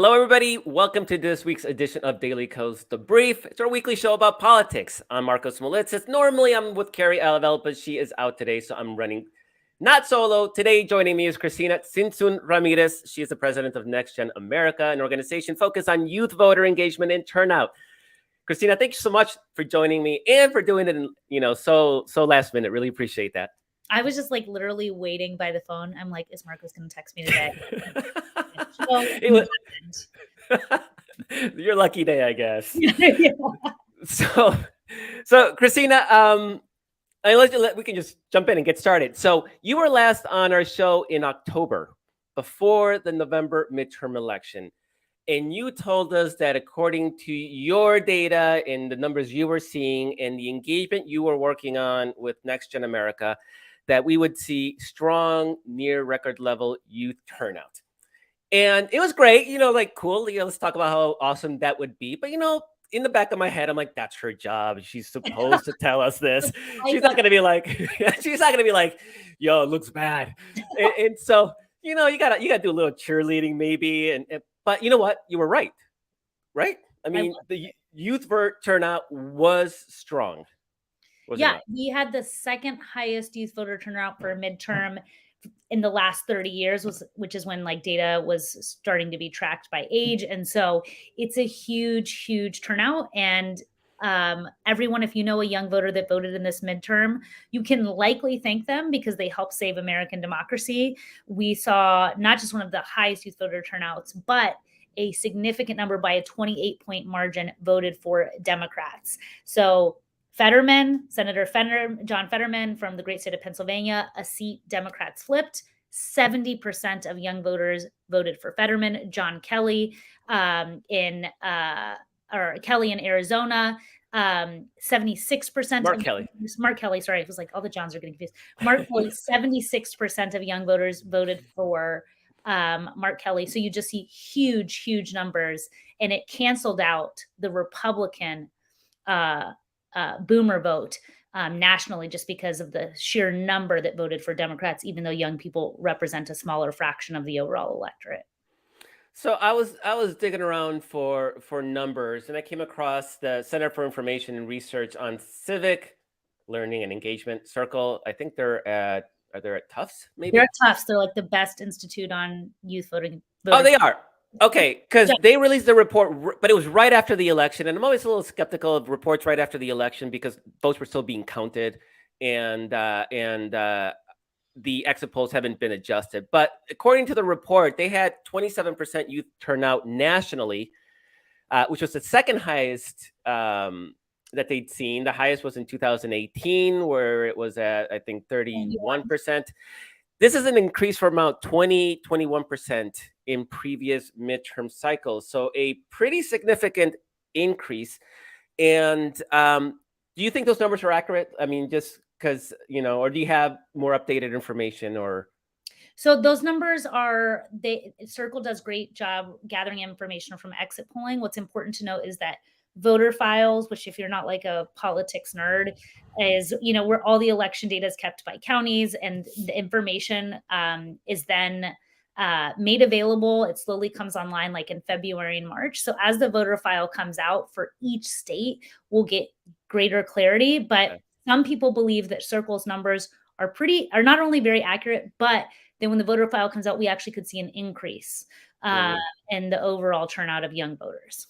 Hello, everybody. Welcome to this week's edition of Daily Kos The Brief. It's our weekly show about politics. I'm Marcos Molitzis. Normally, I'm with Carrie Alavel, but she is out today, so I'm running not solo. Today, joining me is Cristina Sinsun Ramirez. She is the president of Next Gen America, an organization focused on youth voter engagement and turnout. Cristina, thank you so much for joining me and for doing it in, so last minute. Really appreciate that. I was just like literally waiting by the phone. I'm like, is Marcos going to text me today? Your lucky day, I guess. Yeah. So Cristina, we can just jump in and get started. So you were last on our show in October, before the November midterm election, and you told us that according to your data and the numbers you were seeing and the engagement you were working on with Next Gen America, that we would see strong, near record level youth turnout. And it was great, cool. Let's talk about how awesome that would be. But, in the back of my head, I'm like, that's her job. She's supposed to tell us this. She's not going to be like, yo, it looks bad. and so, you got to do a little cheerleading maybe. But you know what? You were right. I mean, the youth vote turnout was strong. We had the second highest youth voter turnout for a midterm in the last 30 years, which is when data was starting to be tracked by age. And so it's a huge, huge turnout. And everyone, if you know a young voter that voted in this midterm, you can likely thank them because they helped save American democracy. We saw not just one of the highest youth voter turnouts, but a significant number by a 28-point margin voted for Democrats. So Senator John Fetterman from the great state of Pennsylvania, a seat Democrats flipped. 70% of young voters voted for Fetterman. Kelly in Arizona, 76%. Mark Kelly. Sorry, it was like all the Johns are getting confused. Mark Kelly, 76% of young voters voted for Mark Kelly. So you just see huge, huge numbers, and it canceled out the Republican boomer vote nationally, just because of the sheer number that voted for Democrats, even though young people represent a smaller fraction of the overall electorate. So I was digging around for numbers, and I came across the Center for Information and Research on Civic Learning and Engagement Circle. I think are they at Tufts? Maybe they're at Tufts. They're like the best institute on youth voting. Oh, they are. Okay, because they released the report, but it was right after the election, and I'm always a little skeptical of reports right after the election because votes were still being counted, and the exit polls haven't been adjusted. But according to the report, they had 27% youth turnout nationally, which was the second highest that they'd seen. The highest was in 2018, where it was at, I think, 31%. This is an increase from about 21% in previous midterm cycles. So a pretty significant increase. And do you think those numbers are accurate? I mean, just because, or do you have more updated information or? So those numbers Circle does great job gathering information from exit polling. What's important to note is that voter files, which if you're not like a politics nerd, is, where all the election data is kept by counties, and the information is then made available. It slowly comes online like in February and March. So as the voter file comes out for each state, we'll get greater clarity. But some people believe that Circle's numbers are not only very accurate, but then when the voter file comes out, we actually could see an increase in the overall turnout of young voters.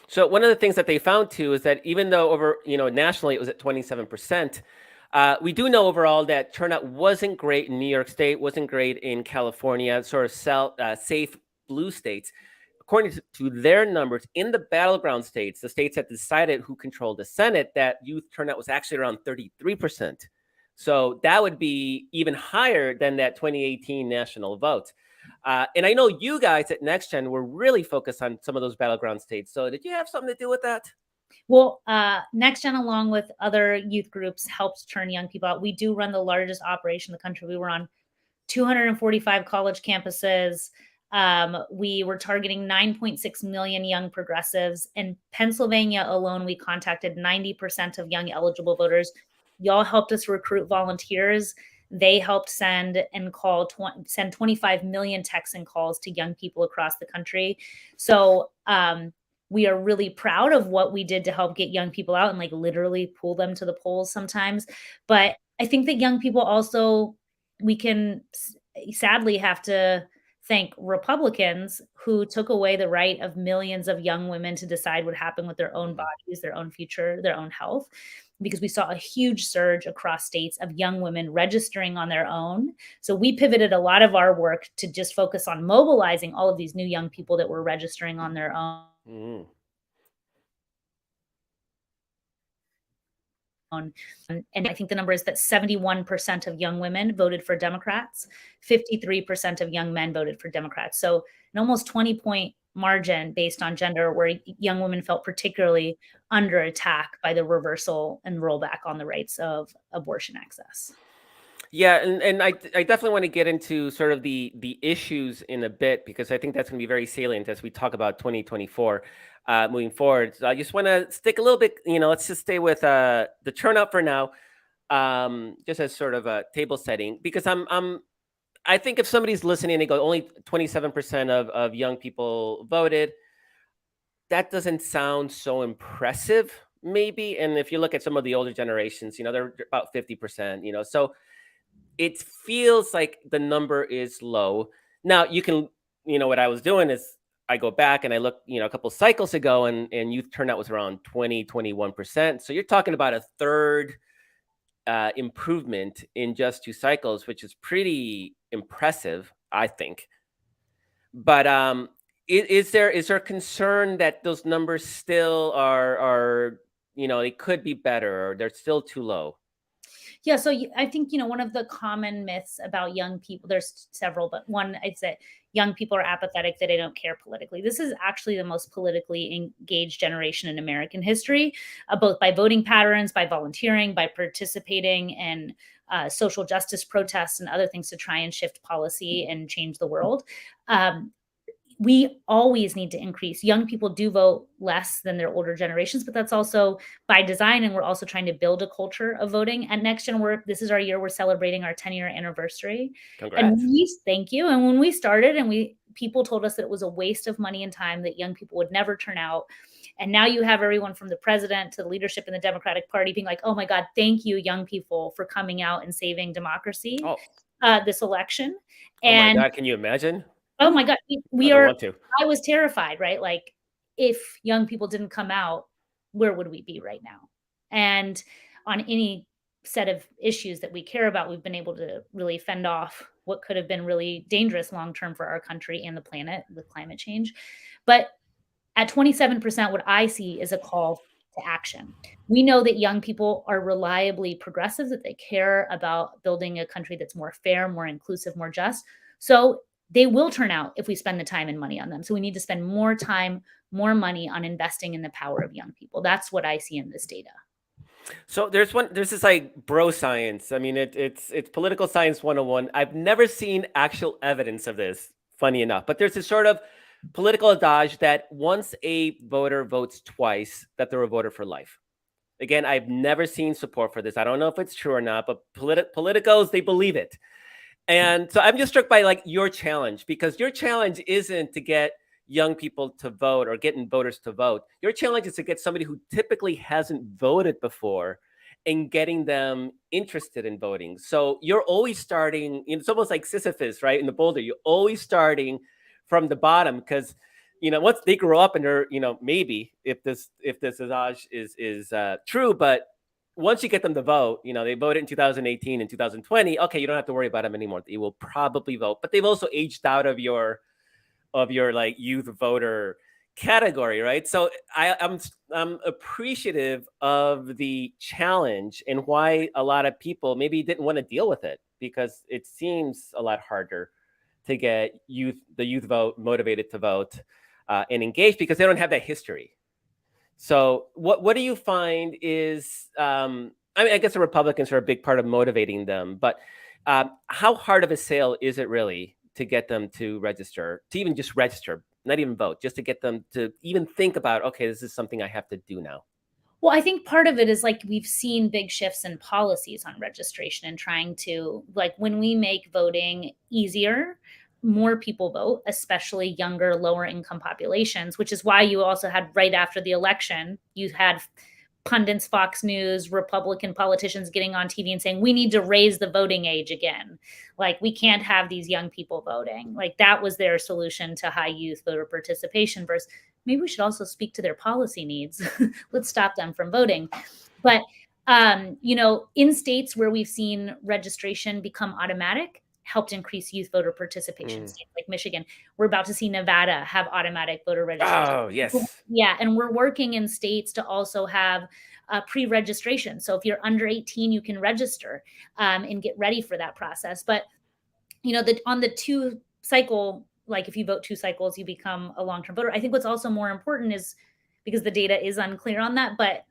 So one of the things that they found too is that even though nationally it was at 27%, we do know overall that turnout wasn't great in New York State, wasn't great in California, sort of safe blue states. According to their numbers, in the battleground states, the states that decided who controlled the Senate, that youth turnout was actually around 33%. So that would be even higher than that 2018 national vote. And I know you guys at Next Gen were really focused on some of those battleground states. So did you have something to do with that? Well, Next Gen, along with other youth groups, helped turn young people out. We do run the largest operation in the country. We were on 245 college campuses. We were targeting 9.6 million young progressives. In Pennsylvania alone, we contacted 90% of young eligible voters. Y'all helped us recruit volunteers. They helped send 25 million texts and calls to young people across the country. So we are really proud of what we did to help get young people out and like literally pull them to the polls sometimes. But I think that young people also, we can sadly have to thank Republicans who took away the right of millions of young women to decide what happened with their own bodies, their own future, their own health, because we saw a huge surge across states of young women registering on their own. So we pivoted a lot of our work to just focus on mobilizing all of these new young people that were registering on their own. Mm. And I think the number is that 71% of young women voted for Democrats, 53% of young men voted for Democrats. So an almost 20-point margin based on gender, where young women felt particularly under attack by the reversal and rollback on the rights of abortion access. Yeah, and I definitely want to get into sort of the issues in a bit, because I think that's going to be very salient as we talk about 2024 moving forward. So I just want to stick a little bit, let's just stay with the turnout for now, just as sort of a table setting, because I think if somebody's listening and they go, only 27% of young people voted, that doesn't sound so impressive, maybe. And if you look at some of the older generations, they're about 50%, so it feels like the number is low. Now you can, what I was doing is I go back and I look, a couple cycles ago, and youth turnout was around 20, 21%. So you're talking about a third improvement in just 2 cycles, which is pretty impressive, I think. But is there concern that those numbers still are they could be better, or they're still too low? Yeah, so I think, one of the common myths about young people, there's several, but one I'd say young people are apathetic, that they don't care politically. This is actually the most politically engaged generation in American history, both by voting patterns, by volunteering, by participating in social justice protests and other things to try and shift policy and change the world. We always need to increase. Young people do vote less than their older generations, but that's also by design. And we're also trying to build a culture of voting. At Next Gen, this is our year, we're celebrating our 10-year anniversary. And Congrats. thank you. And when we started, and people told us that it was a waste of money and time, that young people would never turn out. And now you have everyone from the president to the leadership in the Democratic Party being like, oh my God, thank you, young people, for coming out and saving democracy this election. And And my God, can you imagine? oh my God, I don't want to. I was terrified, right? Like, if young people didn't come out, where would we be right now? And on any set of issues that we care about, we've been able to really fend off what could have been really dangerous long-term for our country and the planet with climate change. But at 27%, what I see is a call to action. We know that young people are reliably progressive, that they care about building a country that's more fair, more inclusive, more just. So they will turn out if we spend the time and money on them. So we need to spend more time, more money on investing in the power of young people. That's what I see in this data. So there's this like bro science. I mean, it's political science 101. I've never seen actual evidence of this, funny enough, but there's this sort of political adage that once a voter votes twice, that they're a voter for life. Again, I've never seen support for this. I don't know if it's true or not, but politicos, they believe it. And so I'm just struck by like your challenge, because your challenge isn't to get young people to vote or getting voters to vote. Your challenge is to get somebody who typically hasn't voted before and getting them interested in voting. So you're always starting, it's almost like Sisyphus, right? In the boulder, you're always starting from the bottom, because once they grow up and they're, maybe if this adage is true, but once you get them to vote, they voted in 2018 and 2020. Okay, you don't have to worry about them anymore. They will probably vote, but they've also aged out of your like youth voter category, right? So I'm appreciative of the challenge and why a lot of people maybe didn't want to deal with it, because it seems a lot harder to get the youth vote motivated to vote and engaged, because they don't have that history. So what do you find is, I mean, I guess the Republicans are a big part of motivating them, but how hard of a sale is it really to get them to register, to even just register, not even vote, just to get them to even think about, okay, this is something I have to do now? Well, I think part of it is like we've seen big shifts in policies on registration and trying to, like, when we make voting easier, more people vote, especially younger, lower income populations, which is why you also had right after the election, you had pundits, Fox News, Republican politicians getting on TV and saying, we need to raise the voting age again. Like, we can't have these young people voting. Like, that was their solution to high youth voter participation versus maybe we should also speak to their policy needs. Let's stop them from voting. But, in states where we've seen registration become automatic, helped increase youth voter participation. States like Michigan, we're about to see Nevada have automatic voter registration. Oh, yes. Yeah, and we're working in states to also have pre-registration. So if you're under 18, you can register and get ready for that process. But on the 2-cycle, like if you vote 2 cycles, you become a long-term voter. I think what's also more important is, because the data is unclear on that, but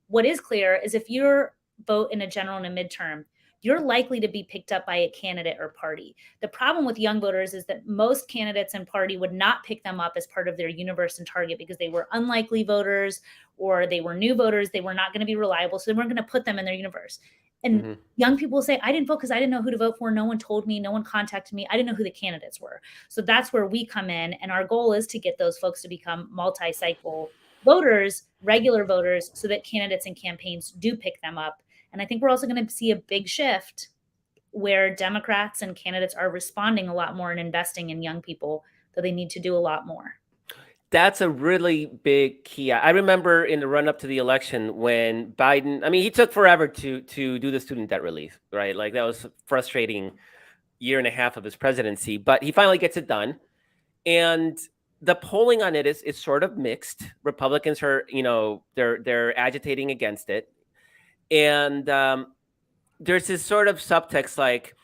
what is clear is if you vote in a general and a midterm, you're likely to be picked up by a candidate or party. The problem with young voters is that most candidates and party would not pick them up as part of their universe and target because they were unlikely voters or they were new voters. They were not going to be reliable, so they weren't going to put them in their universe. And young people say, I didn't vote because I didn't know who to vote for. No one told me. No one contacted me. I didn't know who the candidates were. So that's where we come in. And our goal is to get those folks to become multi-cycle voters, regular voters, so that candidates and campaigns do pick them up. And I think we're also going to see a big shift where Democrats and candidates are responding a lot more and investing in young people, though they need to do a lot more. That's a really big key. I remember in the run up to the election when Biden, I mean, he took forever to do the student debt relief, right? Like that was a frustrating year and a half of his presidency, but he finally gets it done. And the polling on it is sort of mixed. Republicans are, they're agitating against it. And there's this sort of subtext like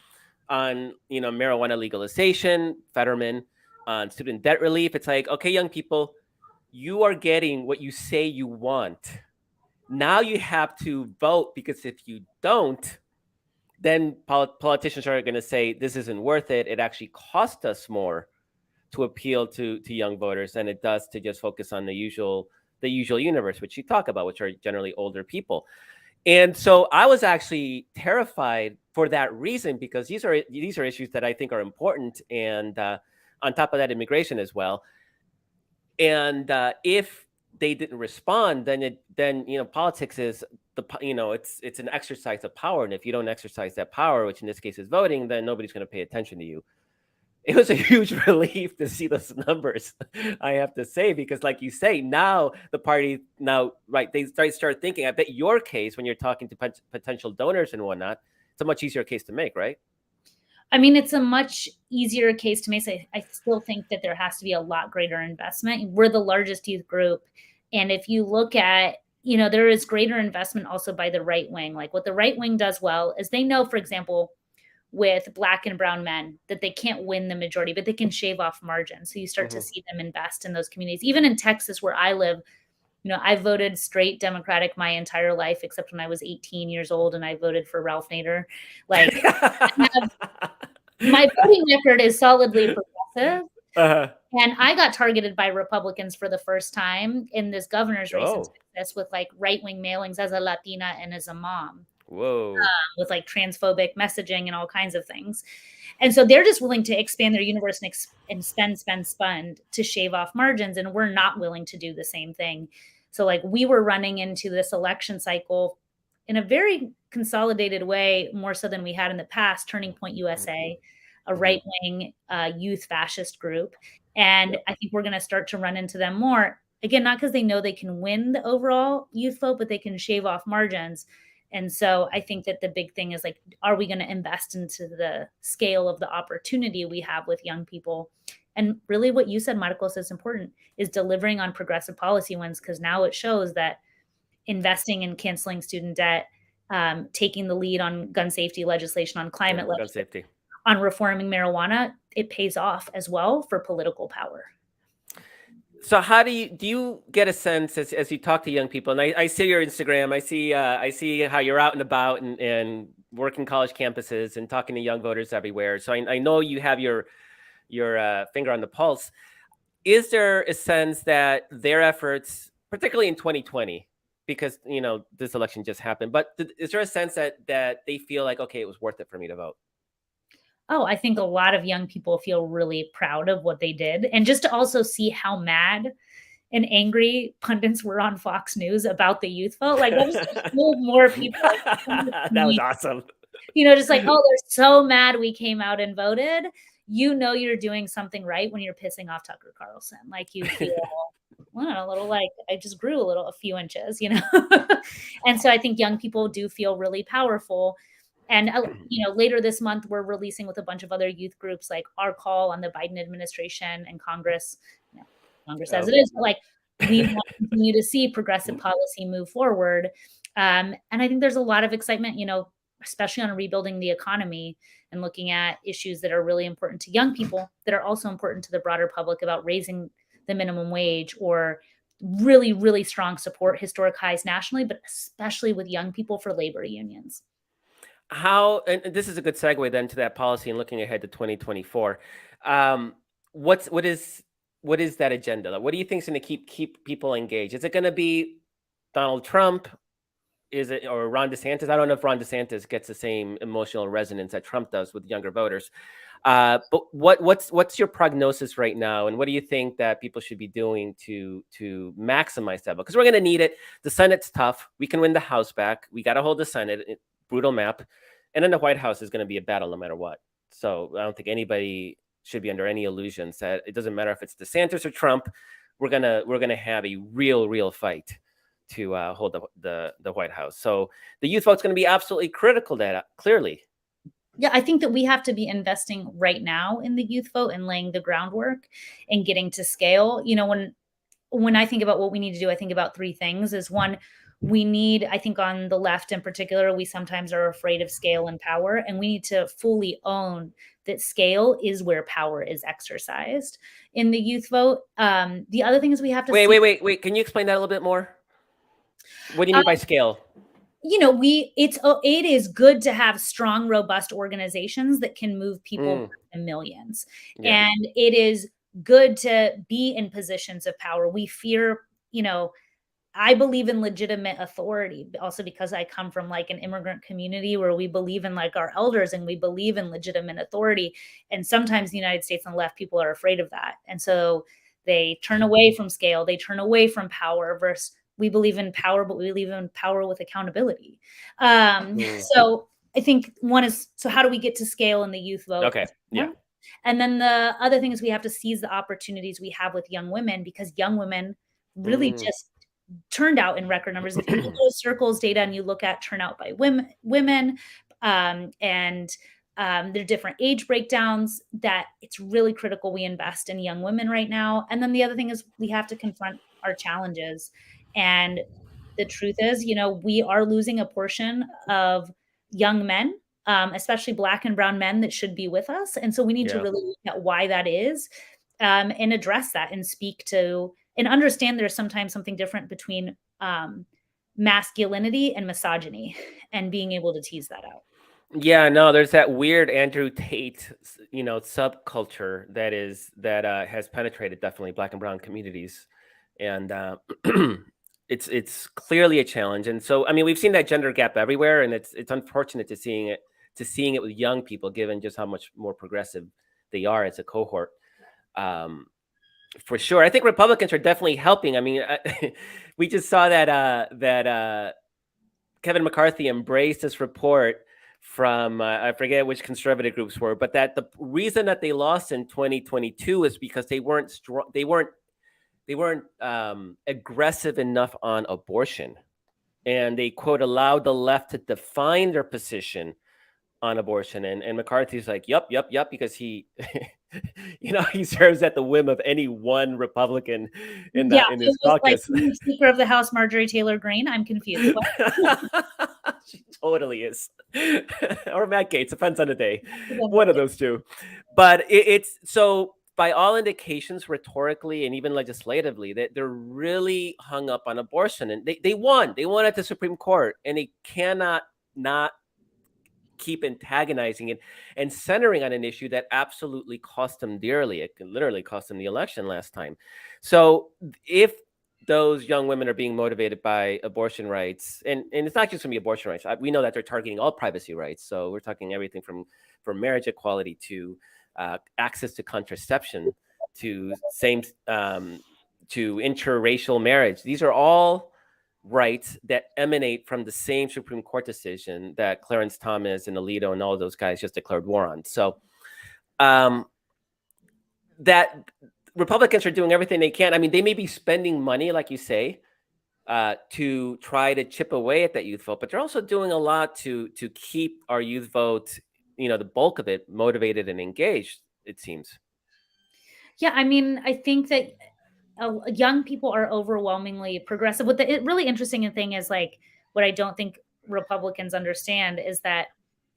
on, marijuana legalization, Fetterman, on student debt relief. It's like, okay, young people, you are getting what you say you want. Now you have to vote, because if you don't, then politicians are going to say this isn't worth it. It actually costs us more to appeal to young voters than it does to just focus on the usual universe, which you talk about, which are generally older people. And so I was actually terrified for that reason, because these are issues that I think are important, and on top of that, immigration as well. And if they didn't respond, then politics is it's an exercise of power, and if you don't exercise that power, which in this case is voting, then nobody's going to pay attention to you. It was a huge relief to see those numbers, I have to say, because like you say, now the party they start thinking. I bet your case, when you're talking to potential donors and whatnot, it's a much easier case to make, right? I mean, it's a much easier case to make. So I still think that there has to be a lot greater investment. We're the largest youth group. And if you look at, there is greater investment also by the right wing. Like what the right wing does well is they know, for example, with Black and brown men, that they can't win the majority, but they can shave off margins. So you start to see them invest in those communities. Even in Texas, where I live, I voted straight Democratic my entire life, except when I was 18 years old and I voted for Ralph Nader. Like, my voting record is solidly progressive. And I got targeted by Republicans for the first time in this governor's race in Texas with like right-wing mailings as a Latina and as a mom. Whoa. With like transphobic messaging and all kinds of things. And so they're just willing to expand their universe and spend to shave off margins. And we're not willing to do the same thing. So like we were running into this election cycle in a very consolidated way, more so than we had in the past. Turning Point USA, a right-wing youth fascist group. And I think we're going to start to run into them more. Again, not because they know they can win the overall youth vote, but they can shave off margins. And so I think that the big thing is like, are we going to invest into the scale of the opportunity we have with young people? And really what you said, Marcos, is important, is delivering on progressive policy wins, because now it shows that investing in canceling student debt, taking the lead on gun safety legislation, on climate legislation, on reforming marijuana, it pays off as well for political power. So how do you get a sense as you talk to young people? And I see your Instagram, I see how you're out and about and working college campuses and talking to young voters everywhere. So I know you have your finger on the pulse. Is there a sense that their efforts, particularly in 2020, because this election just happened. But is there a sense that they feel like, okay, it was worth it for me to vote? Oh, I think a lot of young people feel really proud of what they did. And just to also see how mad and angry pundits were on Fox News about the youth vote, like that was just more people like That was awesome. Just like, oh, they're so mad we came out and voted. You're doing something right when you're pissing off Tucker Carlson. Like you feel a little like I just grew a few inches, And so I think young people do feel really powerful. And, later this month, we're releasing with a bunch of other youth groups, like our call on the Biden administration and Congress, Congress as it is, but like we want to continue to see progressive policy move forward. And I think there's a lot of excitement, especially on rebuilding the economy and looking at issues that are really important to young people that are also important to the broader public about raising the minimum wage or really, really strong support, historic highs nationally, but especially with young people for labor unions. And this is a good segue then to that policy and looking ahead to 2024. What is that agenda? What do you think is going to keep people engaged? Is it going to be Donald Trump? Is it, or Ron DeSantis? I don't know if Ron DeSantis gets the same emotional resonance that Trump does with younger voters. But what's your prognosis right now, and what do you think that people should be doing to maximize that vote? Because we're going to need it. The Senate's tough. We can win the House back. We got to hold the Senate. Brutal map, and then the White House is going to be a battle no matter what. So I don't think anybody should be under any illusions that it doesn't matter if it's DeSantis or Trump. We're gonna have a real fight to hold the White House. So the youth vote's going to be absolutely critical to that, clearly. Yeah, I think that we have to be investing right now in the youth vote and laying the groundwork and getting to scale. When I think about what we need to do, I think about three things. Is one, we need, I think on the left in particular, we sometimes are afraid of scale and power, and we need to fully own that scale is where power is exercised in the youth vote. The other thing is we have to wait. Can you explain that a little bit more? What do you mean by scale? It is good to have strong, robust organizations that can move people in millions. Yeah. And it is good to be in positions of power. We fear, I believe in legitimate authority, also because I come from like an immigrant community where we believe in like our elders and we believe in legitimate authority. And sometimes the United States on the left, people are afraid of that. And so they turn away from scale, they turn away from power versus we believe in power, but we believe in power with accountability. So I think one is, so how do we get to scale in the youth vote? Okay, yeah. And then the other thing is we have to seize the opportunities we have with young women, because young women really just turned out in record numbers. If you look at Circle's data and you look at turnout by women and there are different age breakdowns, that it's really critical we invest in young women right now. And then the other thing is we have to confront our challenges. And the truth is, we are losing a portion of young men, especially Black and brown men that should be with us. And so we need to really look at why that is and address that and speak to and understand there's sometimes something different between masculinity and misogyny and being able to tease that out. Yeah, no, there's that weird Andrew Tate, subculture that has penetrated definitely Black and brown communities. And it's clearly a challenge. And so, I mean, we've seen that gender gap everywhere, and it's unfortunate to seeing it with young people, given just how much more progressive they are as a cohort. For sure. I think Republicans are definitely helping. I mean, we just saw that Kevin McCarthy embraced this report from I forget which conservative groups were, but that the reason that they lost in 2022 is because they weren't strong. They weren't aggressive enough on abortion, and they, quote, allowed the left to define their position on abortion. And McCarthy's like, yep, because he, he serves at the whim of any one Republican in his caucus. Like Speaker of the House, Marjorie Taylor Greene. I'm confused. She totally is. Or Matt Gaetz, depends on the day. One of those two. But it's so, by all indications, rhetorically and even legislatively, that they're really hung up on abortion, and they won. They won at the Supreme Court, and they cannot not keep antagonizing it and centering on an issue that absolutely cost them dearly. It can literally cost them the election last time. So if those young women are being motivated by abortion rights, and it's not just going to be abortion rights. We know that they're targeting all privacy rights. So we're talking everything from marriage equality to access to contraception to to interracial marriage. These are all rights that emanate from the same Supreme Court decision that Clarence Thomas and Alito and all of those guys just declared war on. So that Republicans are doing everything they can. I mean, they may be spending money, like you say, to try to chip away at that youth vote, but they're also doing a lot to keep our youth vote, the bulk of it, motivated and engaged, it seems. Yeah, I mean, I think that young people are overwhelmingly progressive. What the really interesting thing is, like, what I don't think Republicans understand is that,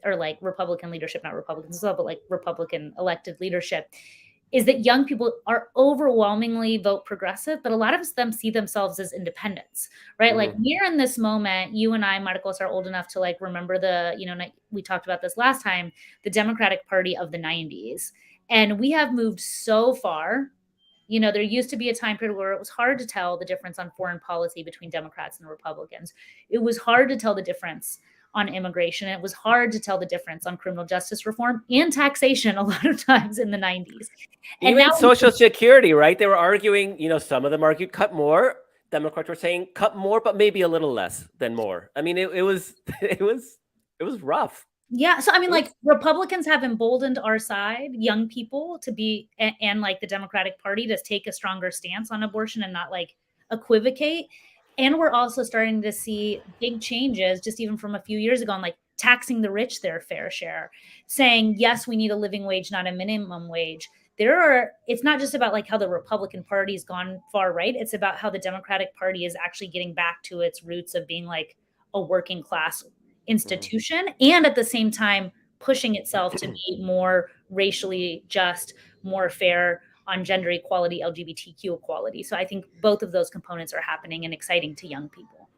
or like Republican leadership, not Republicans as well, but like Republican elected leadership, is that young people are overwhelmingly vote progressive, but a lot of them see themselves as independents, right? Like, we're in this moment, you and I, Marcos, are old enough to like remember we talked about this last time, the Democratic Party of the 90s. And we have moved so far. There used to be a time period where it was hard to tell the difference on foreign policy between Democrats and Republicans. It was hard to tell the difference on immigration. It was hard to tell the difference on criminal justice reform and taxation a lot of times in the 90s. And even Social Security, right? They were arguing, some of them argued cut more. Democrats were saying cut more, but maybe a little less than more. I mean, it was rough. Yeah. So, I mean, like, Republicans have emboldened our side, young people, to be, and like the Democratic Party to take a stronger stance on abortion and not like equivocate. And we're also starting to see big changes, just even from a few years ago, on like taxing the rich their fair share, saying, yes, we need a living wage, not a minimum wage. It's not just about like how the Republican Party's gone far right. It's about how the Democratic Party is actually getting back to its roots of being like a working class institution, and at the same time pushing itself to be more racially just, more fair on gender equality, LGBTQ equality. So I think both of those components are happening and exciting to young people.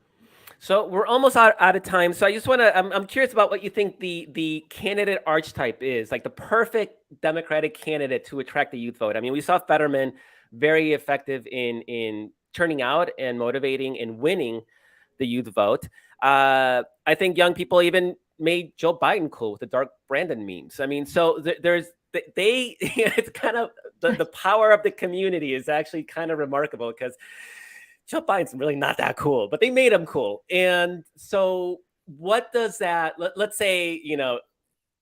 So we're almost out of time. So I just want to, I'm curious about what you think the candidate archetype is, like the perfect Democratic candidate to attract the youth vote. I mean, we saw Fetterman very effective in turning out and motivating and winning the youth vote. I think young people even made Joe Biden cool with the dark Brandon memes. I mean, so it's kind of the power of the community is actually kind of remarkable, because Joe Biden's really not that cool, but they made him cool. And so what does that, let's say,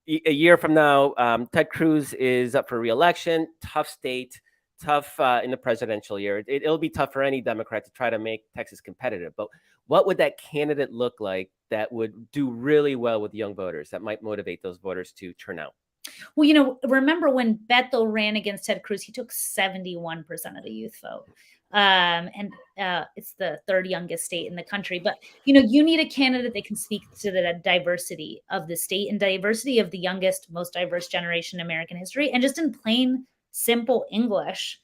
a year from now, Ted Cruz is up for re-election, tough state, tough in the presidential year. It'll be tough for any Democrat to try to make Texas competitive. But what would that candidate look like that would do really well with young voters, that might motivate those voters to turn out? Well, remember when Beto ran against Ted Cruz, he took 71% of the youth vote. And it's the third youngest state in the country. But, you need a candidate that can speak to the diversity of the state and diversity of the youngest, most diverse generation in American history. And just in plain, simple English,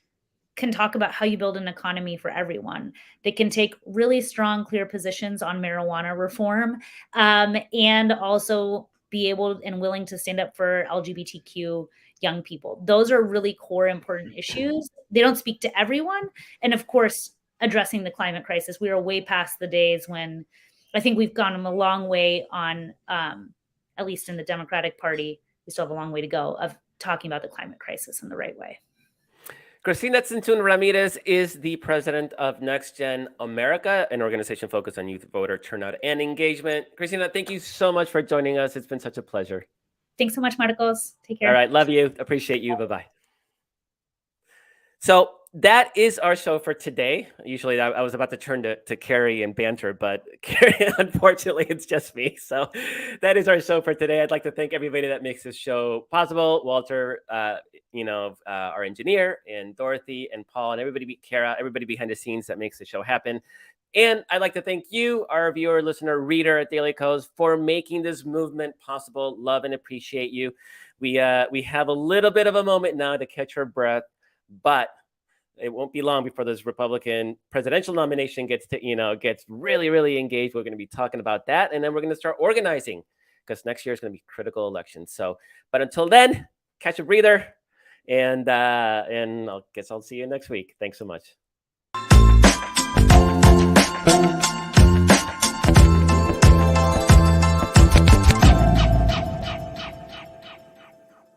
can talk about how you build an economy for everyone, that can take really strong, clear positions on marijuana reform, and also be able and willing to stand up for LGBTQ young people. Those are really core, important issues. They don't speak to everyone. And of course, addressing the climate crisis. We are way past the days when, I think we've gone a long way on, at least in the Democratic Party, we still have a long way to go of talking about the climate crisis in the right way. Cristina Centun Ramirez is the president of Next Gen America, an organization focused on youth voter turnout and engagement. Cristina, thank you so much for joining us. It's been such a pleasure. Thanks so much, Marcos. Take care. All right. Love you. Appreciate you. Bye-bye. So that is our show for today. Usually I was about to turn to Carrie and banter, but Carrie, unfortunately, it's just me. So that is our show for today. I'd like to thank everybody that makes this show possible. Walter, our engineer, and Dorothy and Paul, and everybody, Kara, everybody behind the scenes that makes the show happen. And I'd like to thank you, our viewer, listener, reader at Daily Kos, for making this movement possible. Love and appreciate you. We have a little bit of a moment now to catch our breath, but it won't be long before this Republican presidential nomination gets really, really engaged. We're going to be talking about that, and then we're going to start organizing, because next year is going to be a critical election. So, but until then, catch a breather, and I guess I'll see you next week. Thanks so much. Bye.